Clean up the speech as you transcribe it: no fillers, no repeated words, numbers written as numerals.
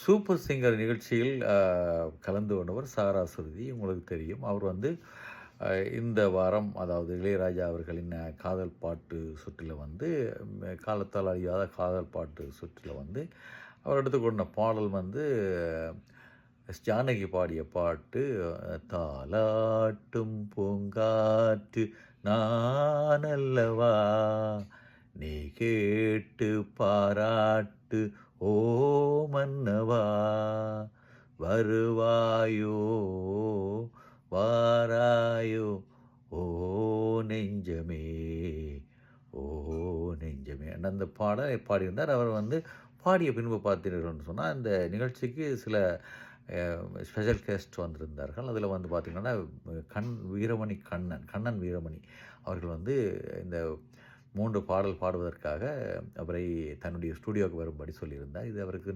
Super singer நிகழ்ச்சியில் கலந்து கொண்டவர் சாரா சுருதி. உங்களுக்கு தெரியும். அவர் வந்து இந்த வாரம் அதாவது இளையராஜா அவர்களின் காதல் பாட்டு சுற்றில வந்து காலத்தால் அழியாத காதல் பாட்டு சுற்றில வந்து அவர் எடுத்துக்கொண்ட பாடல் வந்து ஜானகி பாடிய பாட்டு தாலாட்டும் பூங்காற்று நான் அல்லவா நீ கேட்டு பாராட்டு ஓ மன்னவா வருவாயோ வாராயோ ஓ நெஞ்சமே ஓ நெஞ்சமே அந்த பாடலை பாடியிருந்தார். அவர் வந்து பாடிய பின்பு பார்த்தீர்கள்னு சொன்னால் அந்த நிகழ்ச்சிக்கு சில ஸ்பெஷல் கெஸ்ட் வந்திருந்தார்கள். அதில் வந்து பார்த்திங்கன்னா கண்ணன் வீரமணி அவர்கள் வந்து இந்த 3 பாடல் பாடுவதற்காக அவரை தன்னுடைய ஸ்டூடியோவுக்கு வரும்படி சொல்லியிருந்தார். இது அவருக்கு